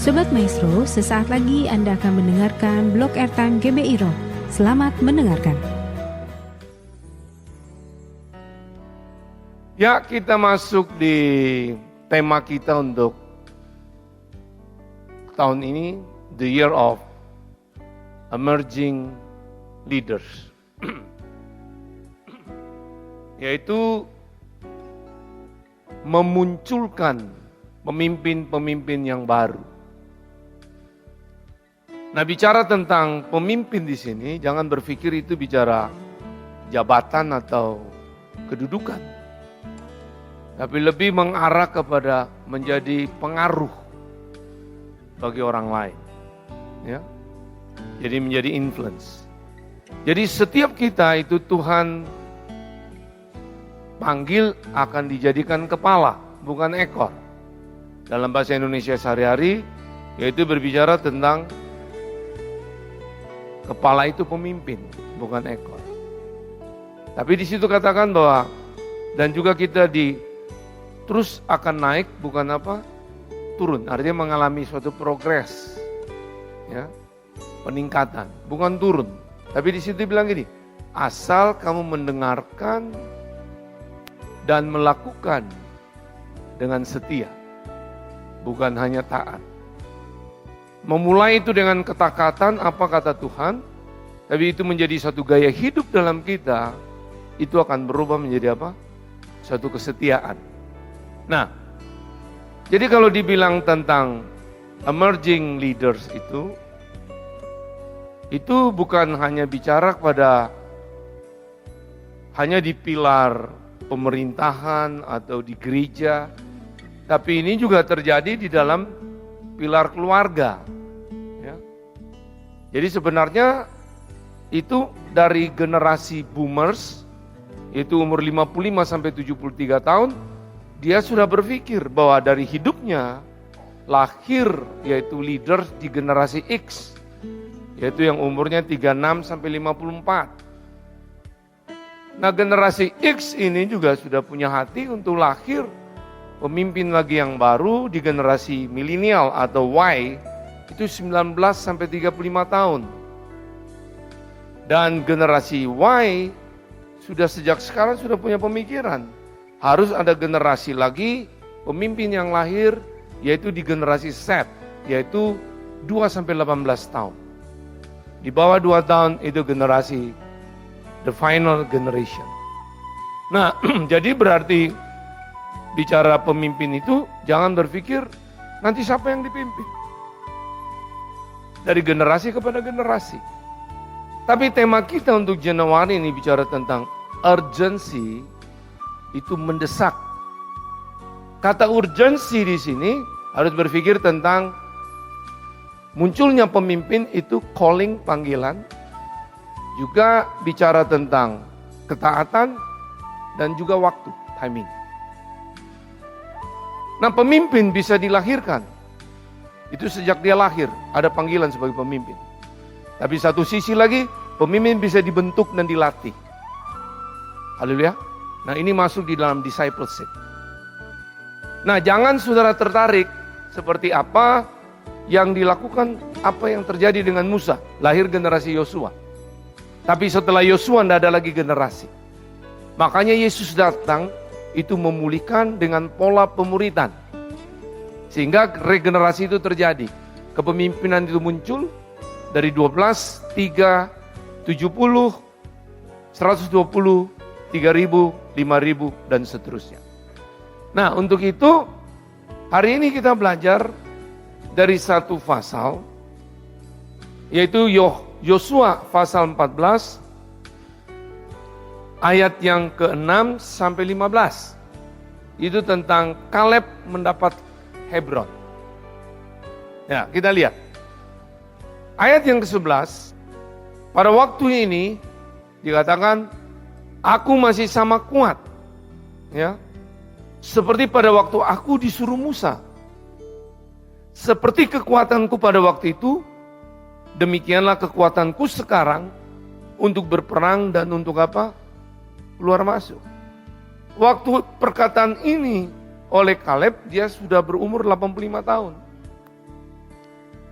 Sobat Maestro, sesaat lagi Anda akan mendengarkan Blog Airtime GBI Rock. Selamat mendengarkan. Ya, kita masuk di tema kita untuk tahun ini, The Year of Emerging Leaders. Yaitu memunculkan pemimpin-pemimpin yang baru. Nah, bicara tentang pemimpin di sini, jangan berpikir itu bicara jabatan atau kedudukan. Tapi lebih mengarah kepada menjadi pengaruh bagi orang lain. Ya. Jadi menjadi influence. Jadi setiap kita itu Tuhan panggil akan dijadikan kepala, bukan ekor. Dalam bahasa Indonesia sehari-hari, yaitu berbicara tentang kepala itu pemimpin, bukan ekor. Tapi di situ katakan bahwa dan juga kita terus akan naik, bukan apa? Turun. Artinya mengalami suatu progres, ya, peningkatan, bukan turun. Tapi di situ bilang gini, asal kamu mendengarkan dan melakukan dengan setia, bukan hanya taat. Memulai itu dengan ketakatan, apa kata Tuhan, tapi itu menjadi satu gaya hidup dalam kita, itu akan berubah menjadi apa? Satu kesetiaan. Nah, jadi kalau dibilang tentang emerging leaders itu bukan hanya bicara pada hanya di pilar pemerintahan atau di gereja, tapi ini juga terjadi di dalam pilar keluarga. Ya. Jadi sebenarnya itu dari generasi boomers, itu umur 55 sampai 73 tahun, dia sudah berpikir bahwa dari hidupnya lahir yaitu leader di generasi X, yaitu yang umurnya 36 sampai 54. Nah, generasi X ini juga sudah punya hati untuk lahir pemimpin lagi yang baru di generasi milenial atau Y, itu 19 sampai 35 tahun. Dan generasi Y sudah sejak sekarang sudah punya pemikiran, harus ada generasi lagi pemimpin yang lahir, yaitu di generasi Z, yaitu 2 sampai 18 tahun. Di bawah 2 tahun itu generasi the final generation. Nah, jadi berarti bicara pemimpin itu jangan berpikir nanti siapa yang dipimpin. Dari generasi kepada generasi. Tapi tema kita untuk Januari ini bicara tentang urgency, itu mendesak. Kata urgency di sini harus berpikir tentang munculnya pemimpin itu calling, panggilan. Juga bicara tentang ketaatan dan juga waktu, timing. Nah, pemimpin bisa dilahirkan. Itu sejak dia lahir, ada panggilan sebagai pemimpin. Tapi satu sisi lagi, pemimpin bisa dibentuk dan dilatih. Haleluya. Nah, ini masuk di dalam discipleship. Nah, jangan saudara tertarik seperti apa yang dilakukan, apa yang terjadi dengan Musa, lahir generasi Yosua. Tapi setelah Yosua tidak ada lagi generasi. Makanya Yesus datang, itu memulihkan dengan pola pemuritan. Sehingga regenerasi itu terjadi. Kepemimpinan itu muncul dari 12, 3, 70, 120, 3.000, 5.000, dan seterusnya. Nah, untuk itu hari ini kita belajar dari satu pasal, yaitu Yosua pasal 14, ayat yang ke-6 sampai 15. Itu tentang Kaleb mendapat Hebron. Ya, kita lihat. Ayat yang ke-11, pada waktu ini dikatakan, aku masih sama kuat. Ya. Seperti pada waktu aku disuruh Musa. Seperti kekuatanku pada waktu itu, demikianlah kekuatanku sekarang untuk berperang dan untuk apa? Keluar masuk. Waktu perkataan ini oleh Kaleb, dia sudah berumur 85 tahun.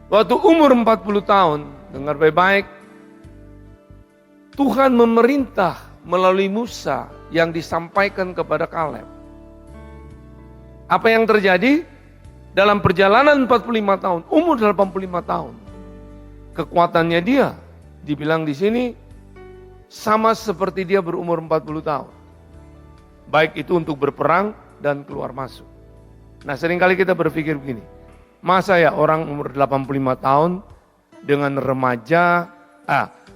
Waktu umur 40 tahun, dengar baik-baik, Tuhan memerintah melalui Musa yang disampaikan kepada Kaleb. Apa yang terjadi? Dalam perjalanan 45 tahun, umur 85 tahun, kekuatannya dia, dibilang di sini, sama seperti dia berumur 40 tahun. Baik itu untuk berperang dan keluar masuk. Nah, seringkali kita berpikir begini, masa ya orang umur 85 tahun dengan remaja,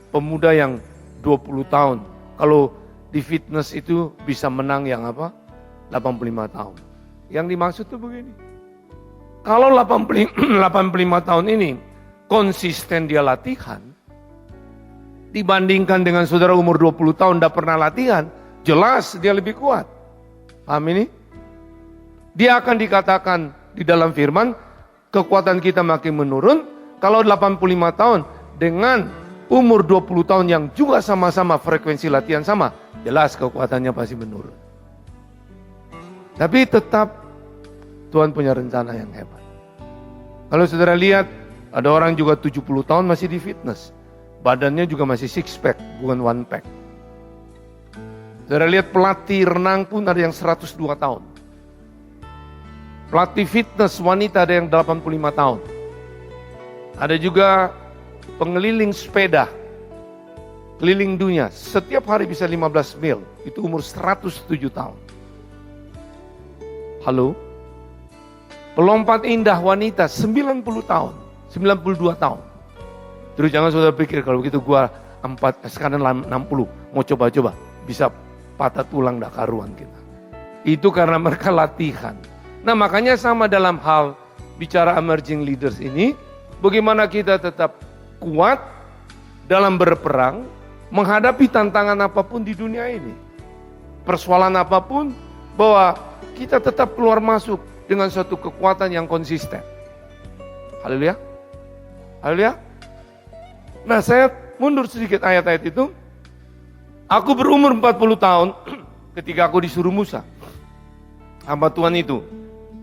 pemuda yang 20 tahun, kalau di fitness itu bisa menang yang 85 tahun. Yang dimaksud tuh begini, kalau 85 tahun ini konsisten dia latihan, dibandingkan dengan saudara umur 20 tahun tidak pernah latihan, jelas dia lebih kuat. Paham ini? Dia akan dikatakan di dalam firman, kekuatan kita makin menurun. Kalau 85 tahun dengan umur 20 tahun yang juga sama-sama frekuensi latihan sama, jelas kekuatannya pasti menurun. Tapi tetap Tuhan punya rencana yang hebat. Kalau saudara lihat, ada orang juga 70 tahun masih di fitness. Badannya juga masih six pack, bukan one pack. Saudara lihat pelatih renang pun ada yang 102 tahun. Pelatih fitness wanita ada yang 85 tahun. Ada juga pengeliling sepeda, keliling dunia, setiap hari bisa 15 mil, itu umur 107 tahun. Halo? Pelompat indah wanita 90 tahun, 92 tahun. Terus jangan saudara pikir kalau begitu gua sekarang 60, mau coba-coba, bisa patah tulang dah karuan kita. Itu karena mereka latihan. Nah, makanya sama dalam hal bicara emerging leaders ini, bagaimana kita tetap kuat dalam berperang, menghadapi tantangan apapun di dunia ini. Persoalan apapun, bahwa kita tetap keluar masuk dengan suatu kekuatan yang konsisten. Haleluya. Haleluya. Nah, saya mundur sedikit ayat-ayat itu. Aku berumur 40 tahun ketika aku disuruh Musa, hamba Tuhan itu,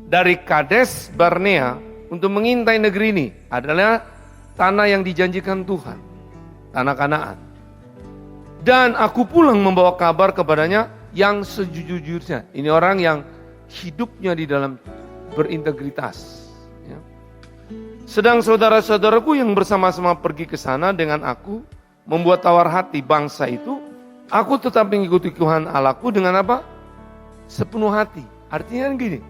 dari Kades Barnea untuk mengintai negeri ini, adalah tanah yang dijanjikan Tuhan, tanah Kanaan. Dan aku pulang membawa kabar kepadanya yang sejujurnya. Ini orang yang hidupnya di dalam berintegritas. Ya. Sedang saudara-saudaraku yang bersama-sama pergi ke sana dengan aku, membuat tawar hati bangsa itu, aku tetap mengikuti Tuhan Allahku dengan apa? Sepenuh hati. Artinya gini,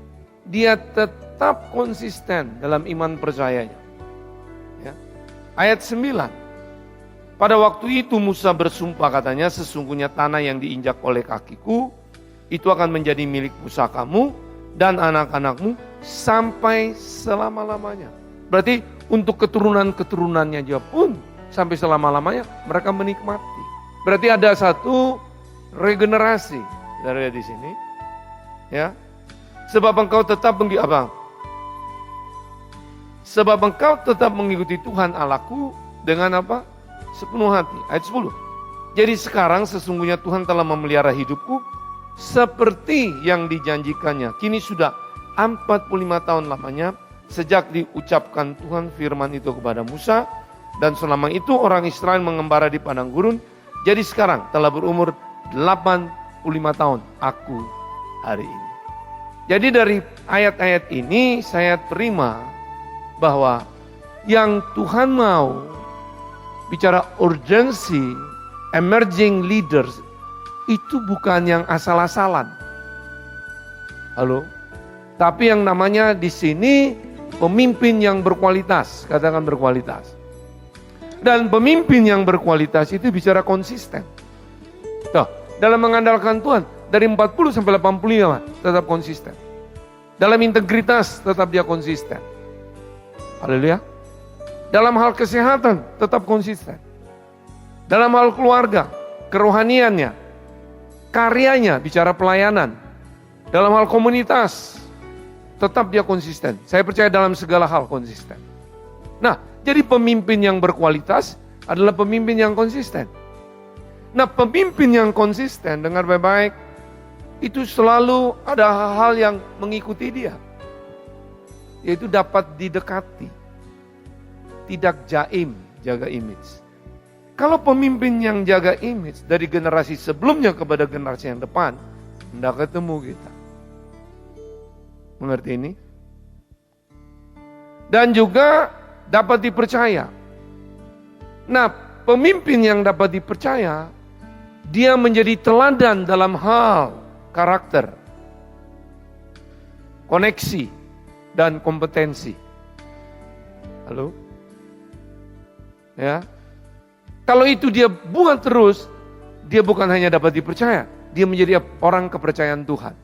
dia tetap konsisten dalam iman percayanya. Ya. Ayat 9. Pada waktu itu Musa bersumpah, katanya, sesungguhnya tanah yang diinjak oleh kakiku, itu akan menjadi milik pusakamu dan anak-anakmu sampai selama-lamanya. Berarti untuk keturunan-keturunannya juga pun sampai selama-lamanya mereka menikmati. Berarti ada satu regenerasi dari di sini. Ya. Sebab engkau tetap Sebab engkau tetap mengikuti Tuhan Allahku dengan apa? Sepenuh hati. Ayat 10. Jadi sekarang sesungguhnya Tuhan telah memelihara hidupku seperti yang dijanjikannya. Kini sudah 45 tahun lamanya sejak diucapkan Tuhan firman itu kepada Musa. Dan selama itu orang Israel mengembara di padang gurun. Jadi sekarang telah berumur 85 tahun aku hari ini. Jadi dari ayat-ayat ini saya terima bahwa yang Tuhan mau bicara urgensi, emerging leaders, itu bukan yang asal-asalan. Halo? Tapi yang namanya di sini pemimpin yang berkualitas, katakan berkualitas. Dan pemimpin yang berkualitas itu bicara konsisten. Tuh, dalam mengandalkan Tuhan, dari 40 sampai 85 tetap konsisten. Dalam integritas tetap dia konsisten. Haleluya. Dalam hal kesehatan tetap konsisten. Dalam hal keluarga, kerohaniannya, karyanya, bicara pelayanan. Dalam hal komunitas, tetap dia konsisten. Saya percaya dalam segala hal konsisten. Nah, jadi pemimpin yang berkualitas adalah pemimpin yang konsisten. Nah, pemimpin yang konsisten, dengar baik-baik, itu selalu ada hal-hal yang mengikuti dia. Yaitu dapat didekati. tidak jaim, jaga image. Kalau pemimpin yang jaga image dari generasi sebelumnya kepada generasi yang depan, tidak ketemu kita. Mengerti ini? Dan juga dapat dipercaya. Nah, pemimpin yang dapat dipercaya, dia menjadi teladan dalam hal karakter, koneksi, dan kompetensi. Halo? Ya. Kalau itu dia buat terus, dia bukan hanya dapat dipercaya, dia menjadi orang kepercayaan Tuhan.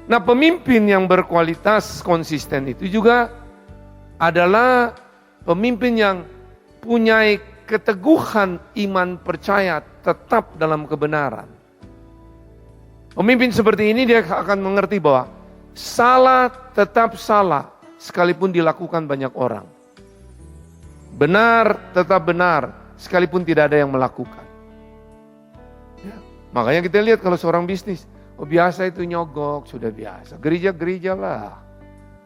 Nah, pemimpin yang berkualitas konsisten itu juga adalah pemimpin yang punya keteguhan iman percaya tetap dalam kebenaran. Pemimpin seperti ini dia akan mengerti bahwa salah tetap salah sekalipun dilakukan banyak orang. Benar tetap benar sekalipun tidak ada yang melakukan. Ya, makanya kita lihat kalau seorang bisnis, oh biasa itu nyogok, sudah biasa. Gereja-gereja lah,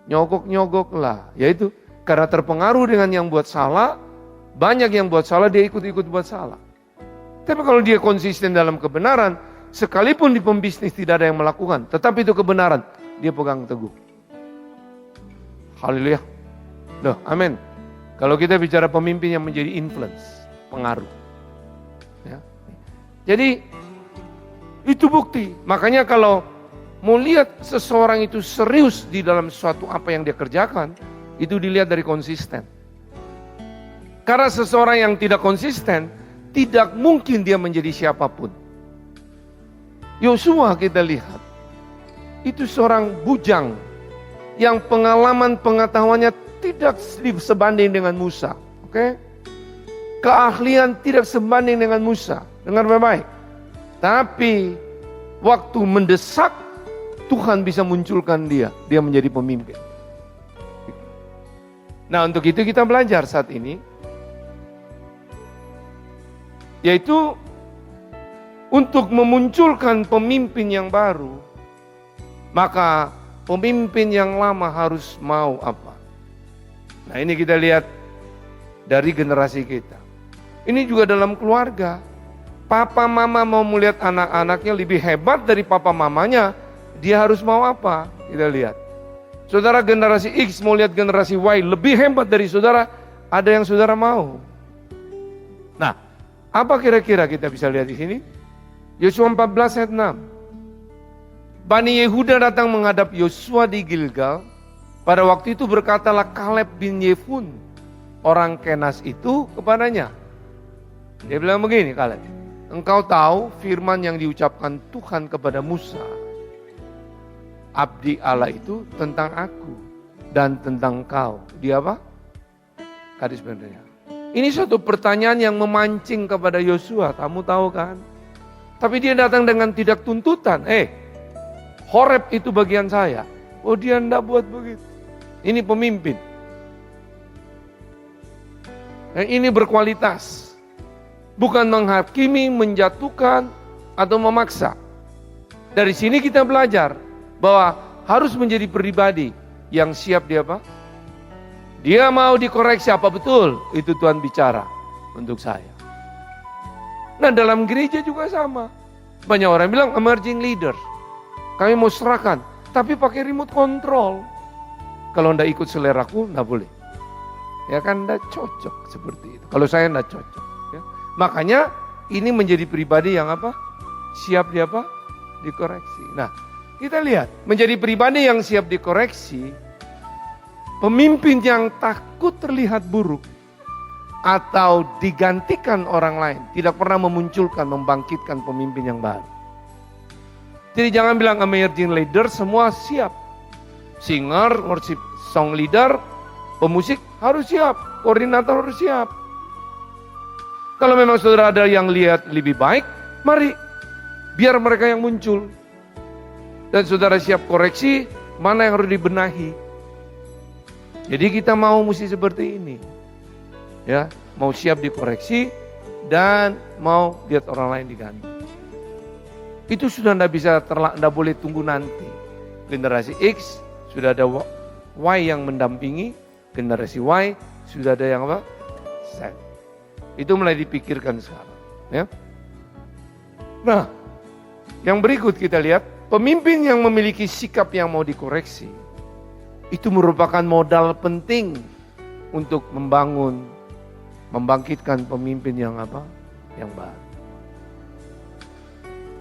nyogok-nyogok lah. Yaitu karena terpengaruh dengan yang buat salah, banyak yang buat salah, dia ikut-ikut buat salah. Tapi kalau dia konsisten dalam kebenaran, sekalipun di pembisnis tidak ada yang melakukan, tetapi itu kebenaran, dia pegang teguh. Haleluya. Loh, amin. Kalau kita bicara pemimpin yang menjadi influence, pengaruh. Ya. Jadi, itu bukti. Makanya kalau mau lihat seseorang itu serius di dalam sesuatu apa yang dia kerjakan, itu dilihat dari konsisten. Karena seseorang yang tidak konsisten, tidak mungkin dia menjadi siapapun. Yosua kita lihat, itu seorang bujang yang pengalaman pengetahuannya tidak sebanding dengan Musa. Oke? Keahlian tidak sebanding dengan Musa. Dengar baik-baik. Tapi waktu mendesak, Tuhan bisa munculkan dia. Dia menjadi pemimpin. Nah, untuk itu kita belajar saat ini. Yaitu untuk memunculkan pemimpin yang baru, maka pemimpin yang lama harus mau apa? Nah, ini kita lihat dari generasi kita. Ini juga dalam keluarga. Papa mama mau melihat anak-anaknya lebih hebat dari papa mamanya, dia harus mau apa? Kita lihat. Saudara generasi X mau lihat generasi Y lebih hebat dari saudara, ada yang saudara mau. Nah, apa kira-kira kita bisa lihat di sini? Yosua 14 ayat 6. Bani Yehuda datang menghadap Yosua di Gilgal. Pada waktu itu berkatalah Kaleb bin Yefun, orang Kenas itu kepadanya. Dia bilang begini, Kaleb, engkau tahu firman yang diucapkan Tuhan kepada Musa, abdi Allah itu tentang aku dan tentang kau. Dia apa? Kadis benernya. Ini suatu pertanyaan yang memancing kepada Yosua, kamu tahu kan? Tapi dia datang dengan tidak tuntutan. Horeb itu bagian saya. Oh, dia enggak buat begitu. Ini pemimpin. Dan ini berkualitas. Bukan menghakimi, menjatuhkan, atau memaksa. Dari sini kita belajar bahwa harus menjadi pribadi yang siap dia apa? Dia mau dikoreksi apa betul? Itu Tuhan bicara untuk saya. Nah, dalam gereja juga sama. Banyak orang bilang emerging leader. Kami mau serahkan, tapi pakai remote control. Kalau enggak ikut seleraku, enggak boleh. Ya kan enggak cocok seperti itu. Kalau saya enggak cocok. Ya. Makanya ini menjadi pribadi yang apa? Siap dia apa? Dikoreksi. Nah, kita lihat. Menjadi pribadi yang siap dikoreksi. Pemimpin yang takut terlihat buruk. Atau digantikan orang lain. Tidak pernah memunculkan, membangkitkan pemimpin yang baru. Jadi jangan bilang emerging leader semua siap. Singer, worship song leader, pemusik harus siap, koordinator harus siap. Kalau memang saudara ada yang lihat lebih baik, mari biar mereka yang muncul. Dan saudara siap koreksi, mana yang harus dibenahi. Jadi kita mau mesti seperti ini. Ya, mau siap dikoreksi dan mau lihat orang lain diganti. Itu sudah tidak boleh tunggu nanti. Generasi X sudah ada Y yang mendampingi, Generasi Y sudah ada yang apa? Z. Itu mulai dipikirkan sekarang. Ya. Nah, yang berikut kita lihat, pemimpin yang memiliki sikap yang mau dikoreksi, itu merupakan modal penting untuk membangkitkan pemimpin yang apa? Yang baru.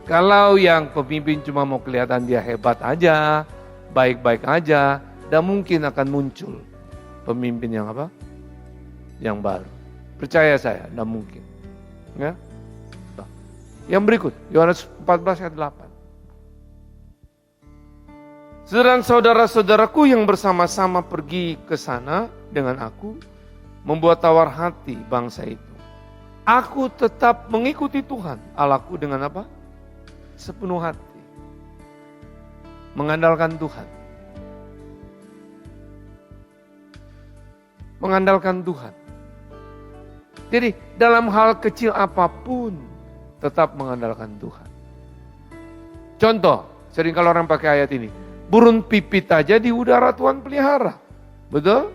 Kalau yang pemimpin cuma mau kelihatan dia hebat aja, baik-baik aja, dan mungkin akan muncul pemimpin yang apa? Yang baru. Percaya saya, tidak mungkin. Ya? Yang berikut, Yohanes 14 ayat 8. Saudara-saudaraku yang bersama-sama pergi ke sana dengan aku, membuat tawar hati bangsa itu. Aku tetap mengikuti Tuhan, Allahku dengan apa? Sepenuh hati. Mengandalkan Tuhan. Mengandalkan Tuhan. Jadi dalam hal kecil apapun tetap mengandalkan Tuhan. Contoh, sering kalau orang pakai ayat ini. Burung pipit aja di udara Tuhan pelihara. Betul?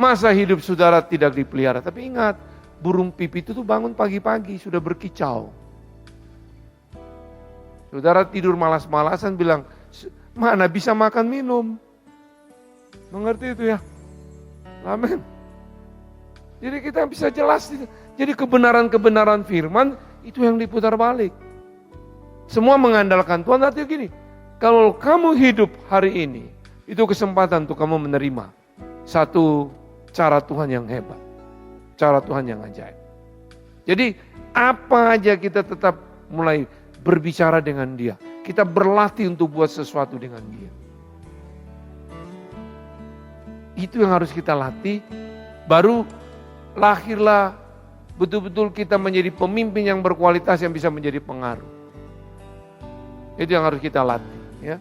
Masa hidup saudara tidak dipelihara? Tapi ingat, burung pipit itu bangun pagi-pagi sudah berkicau. Saudara tidur malas-malasan bilang, mana bisa makan minum. Mengerti itu ya? Amin. Jadi kita bisa jelas. Jadi kebenaran-kebenaran firman itu yang diputar balik. Semua mengandalkan Tuhan. Artinya gini, kalau kamu hidup hari ini, itu kesempatan untuk kamu menerima satu cara Tuhan yang hebat. Cara Tuhan yang ajaib. Jadi apa aja kita tetap mulai berbicara dengan dia. Kita berlatih untuk buat sesuatu dengan dia. Itu yang harus kita latih. Baru lahirlah betul-betul kita menjadi pemimpin yang berkualitas yang bisa menjadi pengaruh. Itu yang harus kita latih. Ya.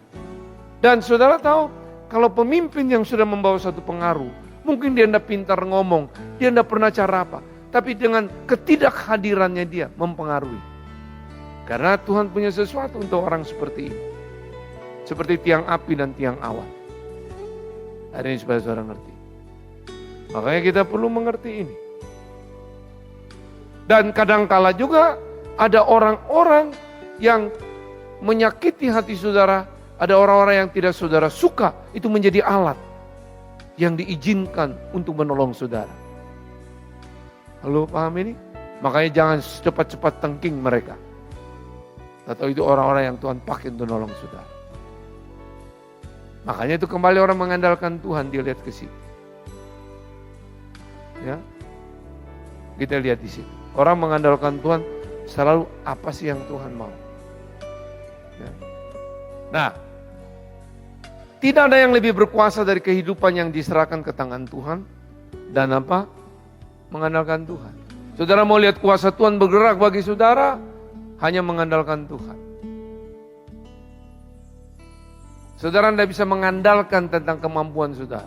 Dan saudara tahu, kalau pemimpin yang sudah membawa satu pengaruh, mungkin dia tidak pintar ngomong, dia tidak pernah cara apa. Tapi dengan ketidakhadirannya dia mempengaruhi. Karena Tuhan punya sesuatu untuk orang seperti ini. Seperti tiang api dan tiang awan. Hari ini supaya saudara ngerti. Makanya kita perlu mengerti ini. Dan kadangkala juga ada orang-orang yang menyakiti hati saudara. Ada orang-orang yang tidak saudara suka. Itu menjadi alat yang diizinkan untuk menolong saudara. Halo, paham ini? Makanya jangan cepat-cepat tengking mereka. Atau itu orang-orang yang Tuhan pakai untuk nolong saudara. Makanya itu kembali orang mengandalkan Tuhan, dia lihat ke situ. Ya. Kita lihat di sini. Orang mengandalkan Tuhan selalu apa sih yang Tuhan mau. Ya. Nah, tidak ada yang lebih berkuasa dari kehidupan yang diserahkan ke tangan Tuhan. Dan apa? Mengandalkan Tuhan. Saudara mau lihat kuasa Tuhan bergerak bagi saudara? Hanya mengandalkan Tuhan. Saudara tidak bisa mengandalkan tentang kemampuan saudara.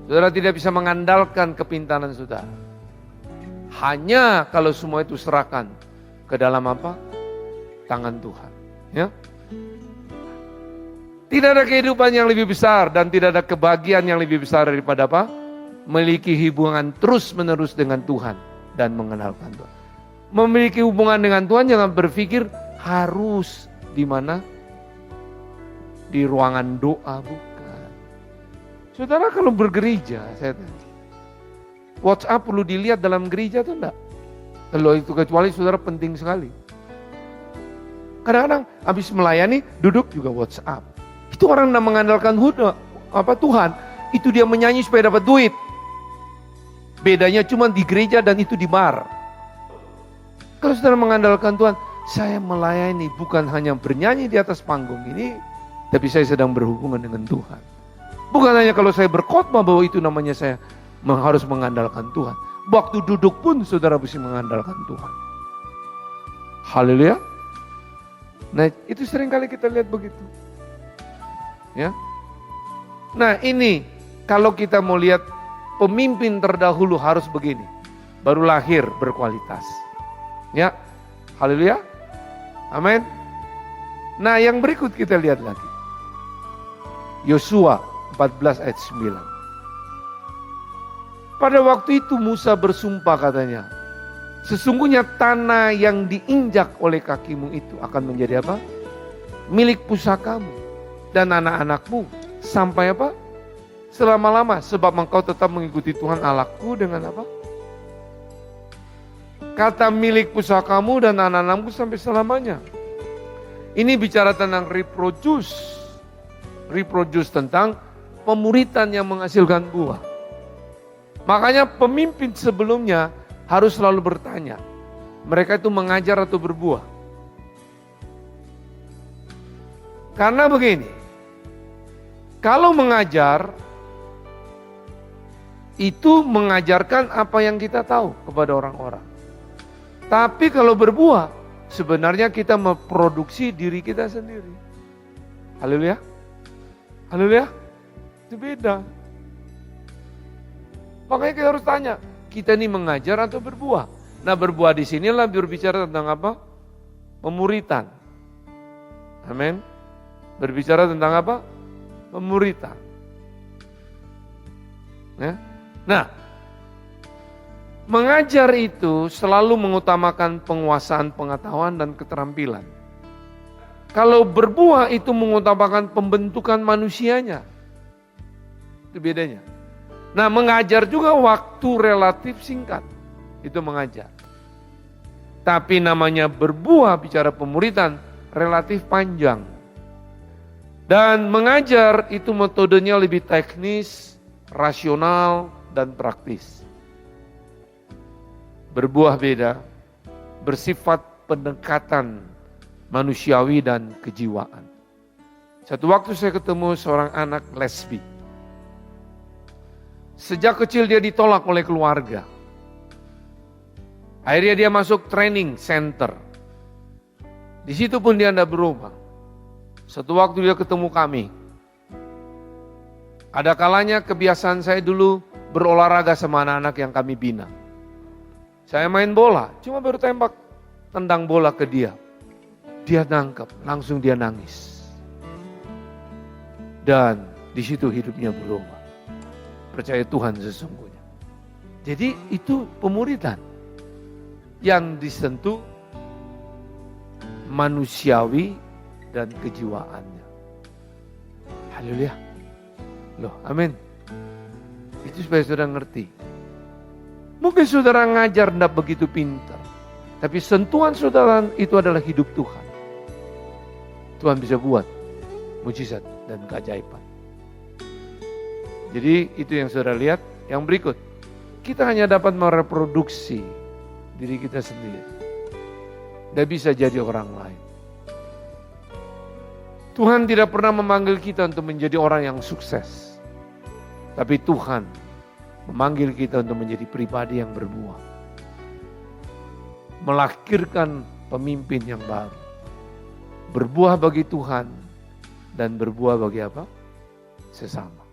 Saudara tidak bisa mengandalkan kepintaran saudara. Hanya kalau semua itu serahkan ke dalam apa? Tangan Tuhan. Ya. Tidak ada kehidupan yang lebih besar dan tidak ada kebahagiaan yang lebih besar daripada apa? Memiliki hubungan terus-menerus dengan Tuhan dan mengandalkan Tuhan. Memiliki hubungan dengan Tuhan jangan berpikir harus di mana? Di ruangan doa, bukan. Saudara kalau bergereja, saya tanya, WhatsApp perlu dilihat dalam gereja atau enggak? Kalau itu kecuali saudara penting sekali. Kadang-kadang habis melayani duduk juga WhatsApp. Itu orang yang mengandalkan Tuhan, itu dia menyanyi supaya dapat duit. Bedanya cuma di gereja dan itu di bar. Kalau saudara mengandalkan Tuhan, saya melayani bukan hanya bernyanyi di atas panggung ini, tapi saya sedang berhubungan dengan Tuhan. Bukan hanya kalau saya berkhotbah bahwa itu namanya saya harus mengandalkan Tuhan. Waktu duduk pun saudara mesti mengandalkan Tuhan. Haleluya. Nah, itu sering kali kita lihat begitu. Ya. Nah, ini kalau kita mau lihat pemimpin terdahulu harus begini. Baru lahir berkualitas. Ya, haleluya, amin. Nah yang berikut kita lihat lagi. Yosua 14 ayat 9. Pada waktu itu Musa bersumpah katanya, sesungguhnya tanah yang diinjak oleh kakimu itu akan menjadi apa? Milik pusakamu dan anak-anakmu sampai apa? Selama-lama, sebab engkau tetap mengikuti Tuhan Allahku dengan apa? Kata milik pusakamu dan anak-anakmu sampai selamanya. Ini bicara tentang reproduce. Reproduce tentang pemuritan yang menghasilkan buah. Makanya pemimpin sebelumnya harus selalu bertanya, mereka itu mengajar atau berbuah? Karena begini, kalau mengajar, itu mengajarkan apa yang kita tahu kepada orang-orang. Tapi kalau berbuah, sebenarnya kita memproduksi diri kita sendiri. Haleluya. Haleluya. Itu beda. Makanya kita harus tanya, kita ini mengajar atau berbuah? Nah, berbuah di sinilah berbicara tentang apa? Pemuritan. Amin. Berbicara tentang apa? Pemuritan. Ya. Nah, mengajar itu selalu mengutamakan penguasaan pengetahuan dan keterampilan. Kalau berbuah itu mengutamakan pembentukan manusianya. Itu bedanya. Nah, mengajar juga waktu relatif singkat. Itu mengajar. Tapi namanya berbuah, bicara pemuritan, relatif panjang. Dan mengajar itu metodenya lebih teknis, rasional, dan praktis. Berbuah beda, bersifat pendekatan manusiawi dan kejiwaan. Satu waktu saya ketemu seorang anak lesbi. Sejak kecil dia ditolak oleh keluarga. Akhirnya dia masuk training center. Di situ pun dia tidak berubah. Satu waktu dia ketemu kami. Ada kalanya kebiasaan saya dulu berolahraga sama anak-anak yang kami bina. Saya main bola, cuma baru tendang bola ke dia. Dia nangkep, langsung dia nangis. Dan di situ hidupnya berubah. Percaya Tuhan sesungguhnya. Jadi itu pemuritan yang disentuh manusiawi dan kejiwaannya. Haleluya. Loh, amin. Itu supaya saudara ngerti. Mungkin saudara ngajar tidak begitu pintar. Tapi sentuhan saudara itu adalah hidup Tuhan. Tuhan bisa buat mujizat dan keajaiban. Jadi itu yang saudara lihat. Yang berikut, kita hanya dapat mereproduksi diri kita sendiri. Tidak bisa jadi orang lain. Tuhan tidak pernah memanggil kita untuk menjadi orang yang sukses. Tapi Tuhan memanggil kita untuk menjadi pribadi yang berbuah. Melahirkan pemimpin yang baru. Berbuah bagi Tuhan dan berbuah bagi apa? Sesama.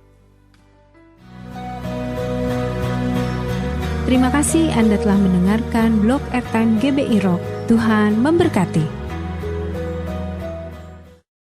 Terima kasih Anda telah mendengarkan Blog Airtime GBI Rock. Tuhan memberkati.